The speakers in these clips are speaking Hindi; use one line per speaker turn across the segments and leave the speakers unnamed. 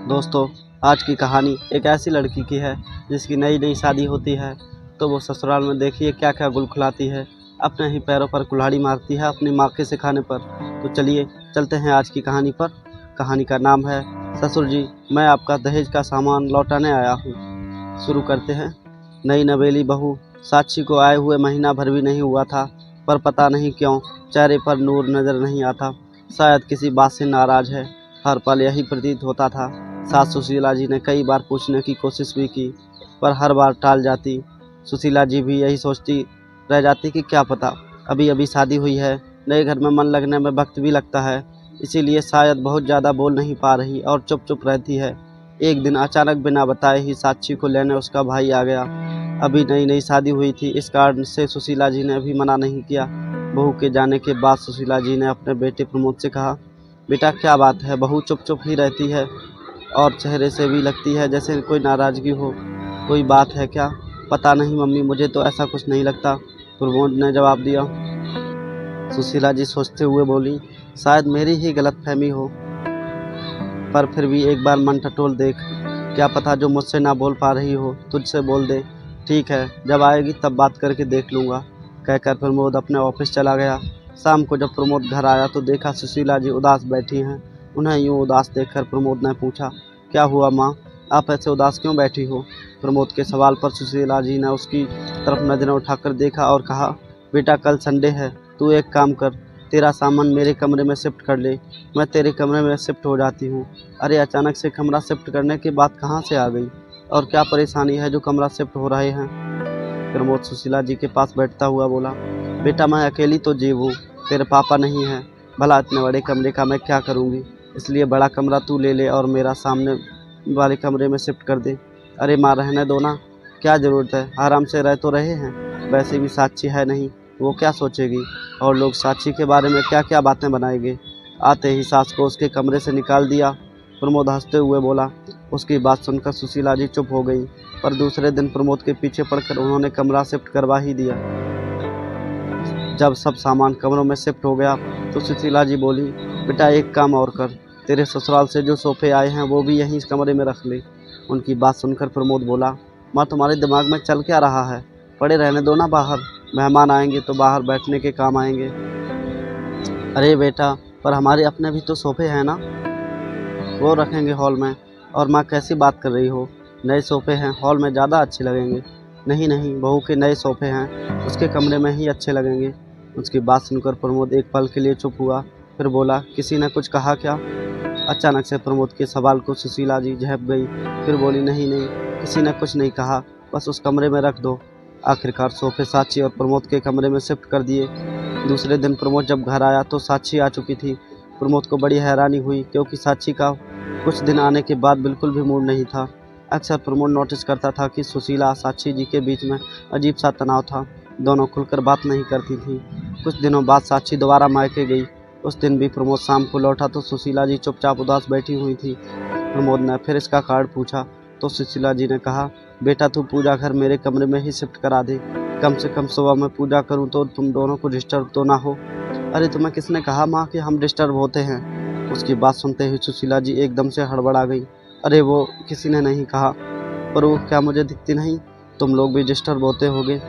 दोस्तों, आज की कहानी एक ऐसी लड़की की है जिसकी नई नई शादी होती है तो वो ससुराल में देखिए क्या क्या गुल खिलाती है। अपने ही पैरों पर कुल्हाड़ी मारती है अपनी माँ के सिखाने पर। तो चलिए चलते हैं आज की कहानी पर। कहानी का नाम है ससुर जी, मैं आपका दहेज का सामान लौटाने आया हूँ। शुरू करते हैं। नई नवेली बहू साक्षी को आए हुए महीना भर भी नहीं हुआ था, पर पता नहीं क्यों चेहरे पर नूर नजर नहीं आता। शायद किसी बात से नाराज है, हर पल यही प्रतीत होता था। सास सुशीला जी ने कई बार पूछने की कोशिश भी की, पर हर बार टाल जाती। सुशीला जी भी यही सोचती रह जाती कि क्या पता, अभी अभी शादी हुई है, नए घर में मन लगने में वक्त भी लगता है, इसीलिए शायद बहुत ज़्यादा बोल नहीं पा रही और चुप चुप रहती है। एक दिन अचानक बिना बताए ही साक्षी को लेने उसका भाई आ गया। अभी नई नई शादी हुई थी, इस कारण से सुशीला जी ने अभी मना नहीं किया। बहू के जाने के बाद सुशीला जी ने अपने बेटे प्रमोद से कहा, बेटा क्या बात है, बहू चुप चुप ही रहती है और चेहरे से भी लगती है जैसे कोई नाराज़गी हो। कोई बात है क्या? पता नहीं मम्मी, मुझे तो ऐसा कुछ नहीं लगता, प्रमोद ने जवाब दिया। सुशीला जी सोचते हुए बोली, शायद मेरी ही गलतफहमी हो, पर फिर भी एक बार मन टटोल देख, क्या पता जो मुझसे ना बोल पा रही हो तुझसे बोल दे। ठीक है, जब आएगी तब बात करके देख लूँगा, कहकर प्रमोद अपने ऑफिस चला गया। शाम को जब प्रमोद घर आया तो देखा सुशीला जी उदास बैठी हैं। उन्हें यूँ उदास देखकर प्रमोद ने पूछा, क्या हुआ माँ, आप ऐसे उदास क्यों बैठी हो? प्रमोद के सवाल पर सुशीला जी ने उसकी तरफ नजरें उठाकर देखा और कहा, बेटा कल संडे है, तू एक काम कर, तेरा सामान मेरे कमरे में शिफ्ट कर ले, मैं तेरे कमरे में शिफ्ट हो जाती हूँ। अरे अचानक से कमरा शिफ्ट करने की बात कहाँ से आ गई, और क्या परेशानी है जो कमरा शिफ्ट हो रहे हैं? प्रमोद सुशीला जी के पास बैठता हुआ बोला, बेटा मैं अकेली तो जीव हूँ, तेरे पापा नहीं हैं, भला इतने बड़े कमरे का मैं क्या करूँगी, इसलिए बड़ा कमरा तू ले ले और मेरा सामने वाले कमरे में शिफ्ट कर दे। अरे माँ रहने दो ना, क्या ज़रूरत है, आराम से रह तो रहे हैं, वैसे भी साक्षी है नहीं, वो क्या सोचेगी, और लोग साक्षी के बारे में क्या क्या बातें बनाएंगे। आते ही सास को उसके कमरे से निकाल दिया। प्रमोद हंसते हुए बोला। उसकी बात सुनकर सुशीला जी चुप हो गई, पर दूसरे दिन प्रमोद के पीछे पड़कर उन्होंने कमरा शिफ्ट करवा ही दिया। जब सब सामान कमरों में शिफ्ट हो गया तो सुशीला जी बोली, बेटा एक काम और कर, तेरे ससुराल से जो सोफे आए हैं वो भी यहीं इस कमरे में रख ले। उनकी बात सुनकर प्रमोद बोला, माँ तुम्हारे दिमाग में चल क्या रहा है, पड़े रहने दो ना बाहर, मेहमान आएंगे तो बाहर बैठने के काम आएंगे। अरे बेटा, पर हमारे अपने भी तो सोफे हैं ना, वो रखेंगे हॉल में। और माँ कैसी बात कर रही हो, नए सोफे हैं, हॉल में ज़्यादा अच्छे लगेंगे। नहीं नहीं, बहू के नए सोफे हैं, उसके कमरे में ही अच्छे लगेंगे। उसकी बात सुनकर प्रमोद एक पल के लिए चुप हुआ, फिर बोला, किसी ने कुछ कहा क्या? अचानक से प्रमोद के सवाल को सुशीला जी झेप गई, फिर बोली, नहीं नहीं, किसी ने कुछ नहीं कहा, बस उस कमरे में रख दो। आखिरकार सोफे साक्षी और प्रमोद के कमरे में शिफ्ट कर दिए। दूसरे दिन प्रमोद जब घर आया तो साक्षी आ चुकी थी। प्रमोद को बड़ी हैरानी हुई, क्योंकि साक्षी का कुछ दिन आने के बाद बिल्कुल भी मूड नहीं था। अक्सर प्रमोद नोटिस करता था कि सुशीला और साक्षी जी के बीच में अजीब सा तनाव था, दोनों खुलकर बात नहीं करती थी। कुछ दिनों बाद साक्षी दोबारा मायके गई। उस दिन भी प्रमोद शाम को लौटा तो सुशीला जी चुपचाप उदास बैठी हुई थी। प्रमोद ने फिर इसका कारण पूछा तो सुशीला जी ने कहा, बेटा तू पूजा घर मेरे कमरे में ही शिफ्ट करा दे, कम से कम सुबह मैं पूजा करूं तो तुम दोनों को डिस्टर्ब तो ना हो। अरे तुम्हें किसने कहा माँ कि हम डिस्टर्ब होते हैं? उसकी बात सुनते ही सुशीला जी एकदम से हड़बड़ा गई। अरे वो किसी ने नहीं कहा, पर वो क्या मुझे दिखती नहीं, तुम लोग भी डिस्टर्ब होते होगे,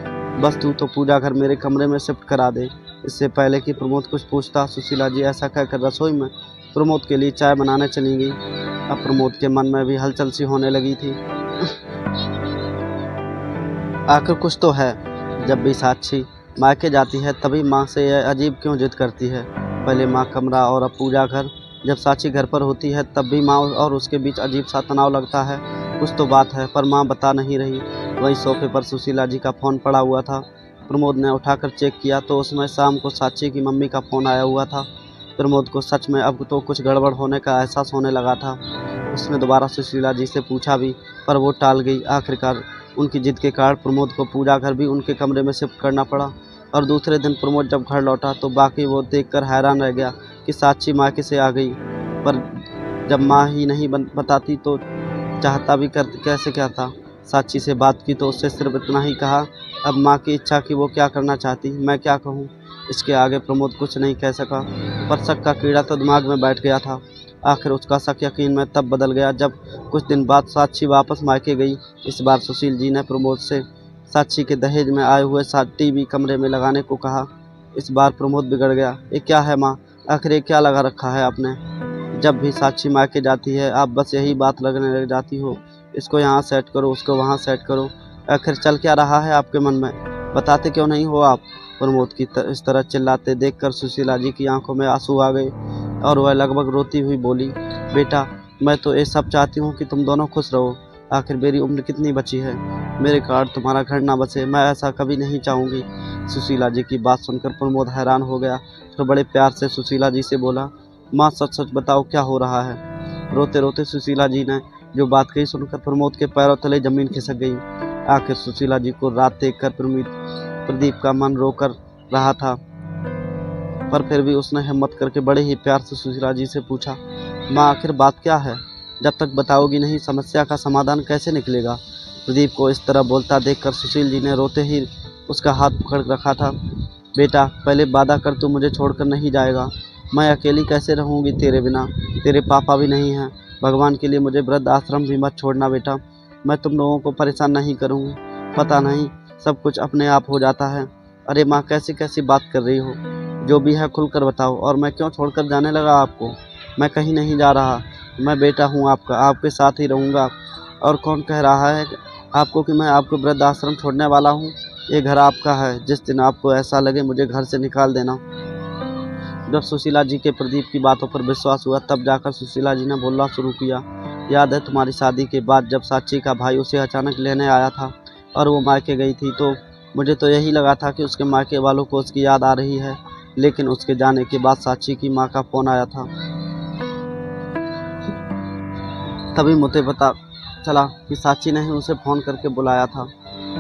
बस तू तो पूजा घर मेरे कमरे में शिफ्ट करा दे। इससे पहले कि प्रमोद कुछ पूछता, सुशीला जी ऐसा कहकर रसोई में प्रमोद के लिए चाय बनाने चली गई। अब प्रमोद के मन में भी हलचल सी होने लगी थी। आखिर कुछ तो है, जब भी साक्षी मायके जाती है तभी माँ से यह अजीब क्यों जिद करती है, पहले माँ कमरा और अब पूजा घर। जब साक्षी घर पर होती है तब भी माँ और उसके बीच अजीब सा तनाव लगता है। कुछ तो बात है, पर माँ बता नहीं रही। वहीं सोफे पर सुशीला जी का फ़ोन पड़ा हुआ था। प्रमोद ने उठाकर चेक किया तो उसमें शाम को साक्षी की मम्मी का फ़ोन आया हुआ था। प्रमोद को सच में अब तो कुछ गड़बड़ होने का एहसास होने लगा था। उसने दोबारा सुशीला जी से पूछा भी, पर वो टाल गई। आखिरकार उनकी जिद के कारण प्रमोद को पूजा घर भी उनके कमरे में शिफ्ट करना पड़ा। और दूसरे दिन प्रमोद जब घर लौटा तो बाकी वो देखकर हैरान रह गया कि साक्षी मायके से आ गई, पर जब माँ ही नहीं बताती तो चाहता भी कर कैसे क्या था। साक्षी से बात की तो उससे सिर्फ इतना ही कहा, अब माँ की इच्छा कि वो क्या करना चाहती मैं क्या कहूँ। इसके आगे प्रमोद कुछ नहीं कह सका, पर शक का कीड़ा तो दिमाग में बैठ गया था। आखिर उसका शक यकीन में तब बदल गया जब कुछ दिन बाद साक्षी वापस मायके गई। इस बार सुशील जी ने प्रमोद से साक्षी के दहेज में आए हुए टीवी कमरे में लगाने को कहा। इस बार प्रमोद बिगड़ गया। ये क्या है माँ, आखिर ये क्या लगा रखा है आपने? जब भी साक्षी मायके जाती है आप बस यही बात लगने लग जाती हो, इसको यहाँ सेट करो, उसको वहाँ सेट करो। आखिर चल क्या रहा है आपके मन में, बताते क्यों नहीं हो आप? प्रमोद की इस तरह चिल्लाते देखकर सुशीला जी की आंखों में आंसू आ गए और वह लगभग रोती हुई बोली, बेटा मैं तो ये सब चाहती हूँ कि तुम दोनों खुश रहो। आखिर मेरी उम्र कितनी बची है, मेरे कारण तुम्हारा घर ना बसे, मैं ऐसा कभी नहीं चाहूँगी। सुशीला जी की बात सुनकर प्रमोद हैरान हो गया, तो बड़े प्यार से सुशीला जी से बोला, माँ सच सच बताओ क्या हो रहा है? रोते रोते सुशीला जी ने जो बात कही सुनकर प्रमोद के पैरों तले जमीन खिसक गई। आखिर सुशीला जी को रात देखकर प्रदीप का मन रोकर रहा था, पर फिर भी उसने हिम्मत करके बड़े ही प्यार से सुशीला जी से पूछा, माँ आखिर बात क्या है? जब तक बताओगी नहीं समस्या का समाधान कैसे निकलेगा? प्रदीप को इस तरह बोलता देखकर सुशील जी ने रोते ही उसका हाथ पकड़ रखा था। बेटा पहले वादा कर तू मुझे छोड़कर नहीं जाएगा। मैं अकेली कैसे रहूँगी तेरे बिना, तेरे पापा भी नहीं हैं। भगवान के लिए मुझे वृद्ध आश्रम भी मत छोड़ना बेटा, मैं तुम लोगों को परेशान नहीं करूँगी। पता नहीं सब कुछ अपने आप हो जाता है। अरे माँ कैसी कैसी बात कर रही हो, जो भी है खुलकर बताओ। और मैं क्यों छोड़कर जाने लगा आपको? मैं कहीं नहीं जा रहा, मैं बेटा हूँ आपका, आपके साथ ही रहूँगा। और कौन कह रहा है आपको कि मैं आपको वृद्ध आश्रम छोड़ने वाला हूँ? ये घर आपका है, जिस दिन आपको ऐसा लगे मुझे घर से निकाल देना। जब सुशीला जी के प्रदीप की बातों पर विश्वास हुआ तब जाकर सुशीला जी ने बोलना शुरू किया, याद है तुम्हारी शादी के बाद जब साक्षी का भाई उसे अचानक लेने आया था और वो मायके गई थी, तो मुझे तो यही लगा था कि उसके मायके वालों को उसकी याद आ रही है। लेकिन उसके जाने के बाद साक्षी की माँ का फ़ोन आया था, तभी मुझे पता चला कि साक्षी ने ही उसे फ़ोन करके बुलाया था।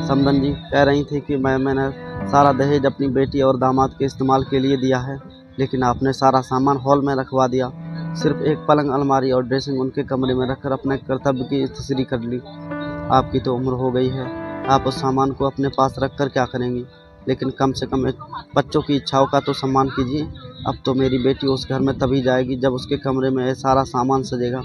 समधन जी कह रही थी कि मैंने सारा दहेज अपनी बेटी और दामाद के इस्तेमाल के लिए दिया है, लेकिन आपने सारा सामान हॉल में रखवा दिया। सिर्फ एक पलंग, अलमारी और ड्रेसिंग उनके कमरे में रखकर अपने कर्तव्य की तस्दीक कर ली। आपकी तो उम्र हो गई है, आप उस सामान को अपने पास रख कर क्या करेंगी? लेकिन कम से कम बच्चों की इच्छाओं का तो सम्मान कीजिए। अब तो मेरी बेटी उस घर में तभी जाएगी जब उसके कमरे में ये सारा सामान सजेगा।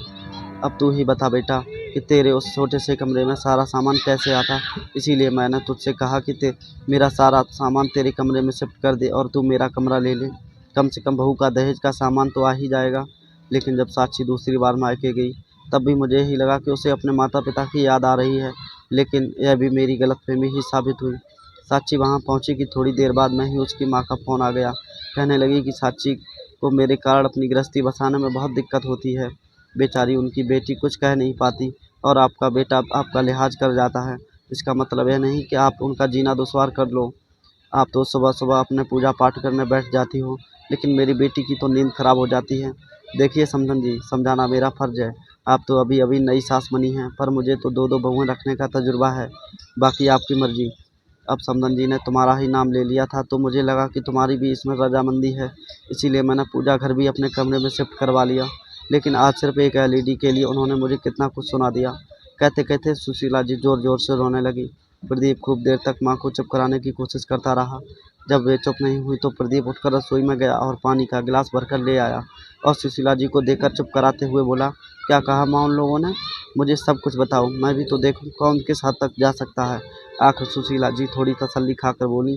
अब तू ही बता बेटा कि तेरे उस छोटे से कमरे में सारा सामान कैसे आता? इसीलिए मैंने तुझसे कहा कि मेरा सारा सामान तेरे कमरे में शिफ्ट कर दे और तू मेरा कमरा ले ले। कम से कम बहू का दहेज का सामान तो आ ही जाएगा। लेकिन जब साक्षी दूसरी बार मायके गई तब भी मुझे यही लगा कि उसे अपने माता पिता की याद आ रही है, लेकिन यह भी मेरी गलतफहमी ही साबित हुई। साक्षी वहाँ पहुँची कि थोड़ी देर बाद में ही उसकी माँ का फ़ोन आ गया। कहने लगी कि साक्षी को मेरे कारण अपनी गृहस्थी बसाने में बहुत दिक्कत होती है। बेचारी उनकी बेटी कुछ कह नहीं पाती और आपका बेटा आपका लिहाज कर जाता है। इसका मतलब यह नहीं कि आप उनका जीना दुश्वार कर लो। आप तो सुबह सुबह अपने पूजा पाठ करने बैठ जाती हो, लेकिन मेरी बेटी की तो नींद खराब हो जाती है। देखिए समधन जी, समझाना मेरा फ़र्ज़ है। आप तो अभी अभी नई सास बनी हैं, पर मुझे तो दो दो बहुएं रखने का तजुर्बा है। बाकी आपकी मर्ज़ी। अब समधन जी ने तुम्हारा ही नाम ले लिया था तो मुझे लगा कि तुम्हारी भी इसमें रजामंदी है, इसीलिए मैंने पूजा घर भी अपने कमरे में शिफ्ट करवा लिया। लेकिन आज सिर्फ एक एलईडी के लिए उन्होंने मुझे कितना कुछ सुना दिया। कहते कहते सुशीला जी ज़ोर ज़ोर से रोने लगी। प्रदीप खूब देर तक माँ को चुप कराने की कोशिश करता रहा। जब वे चुप नहीं हुई तो प्रदीप उठकर रसोई में गया और पानी का गिलास भरकर ले आया और सुशीला जी को देखकर चुप कराते हुए बोला, क्या कहा माँ उन लोगों ने? मुझे सब कुछ बताओ, मैं भी तो देखूं कौन किस हद तक जा सकता है। आखिर सुशीला जी थोड़ी तसल्ली खाकर बोली,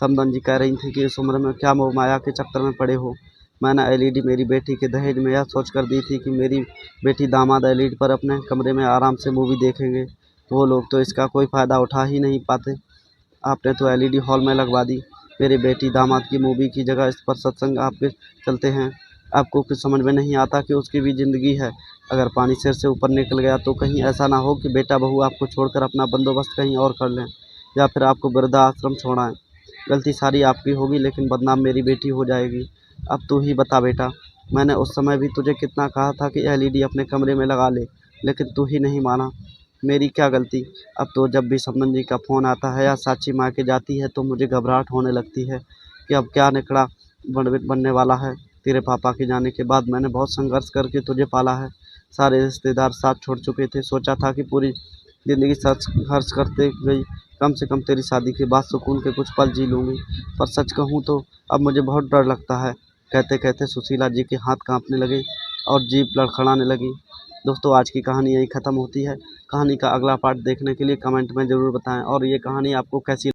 समधन जी कह रही थी कि इस उम्र में क्या मोह माया के चक्कर में पड़े हो। मैंने एलईडी मेरी बेटी के दहेज में यह सोच कर दी थी कि मेरी बेटी दामाद एलईडी पर अपने कमरे में आराम से मूवी देखेंगे। वो लोग तो इसका कोई फ़ायदा उठा ही नहीं पाते। आपने तो एलईडी हॉल में लगवा दी। मेरी बेटी दामाद की मूवी की जगह इस पर सत्संग आपके चलते हैं। आपको कुछ समझ में नहीं आता कि उसकी भी ज़िंदगी है। अगर पानी सिर से ऊपर निकल गया तो कहीं ऐसा ना हो कि बेटा बहू आपको छोड़कर अपना बंदोबस्त कहीं और कर लें या फिर आपको वृद्धाश्रम छोड़ाएं। गलती सारी आपकी होगी, लेकिन बदनाम मेरी बेटी हो जाएगी। अब तू ही बता बेटा, मैंने उस समय भी तुझे कितना कहा था कि एलईडी अपने कमरे में लगा ले, लेकिन तू ही नहीं माना। मेरी क्या गलती? अब तो जब भी समधन जी का फ़ोन आता है या साक्षी मायके जाती है तो मुझे घबराहट होने लगती है कि अब क्या निकड़ा बनने वाला है। तेरे पापा के जाने के बाद मैंने बहुत संघर्ष करके तुझे पाला है। सारे रिश्तेदार साथ छोड़ चुके थे, सोचा था कि पूरी ज़िंदगी संघर्ष करते गई, कम से कम तेरी शादी के बाद सुकून के कुछ पल जी लूँगी। पर सच कहूँ तो अब मुझे बहुत डर लगता है। कहते कहते सुशीला जी के हाथ कांपने लगे और जीभ लड़खड़ाने लगी। दोस्तों आज की कहानी यहीं ख़त्म होती है। कहानी का अगला पार्ट देखने के लिए कमेंट में ज़रूर बताएं और ये कहानी आपको कैसी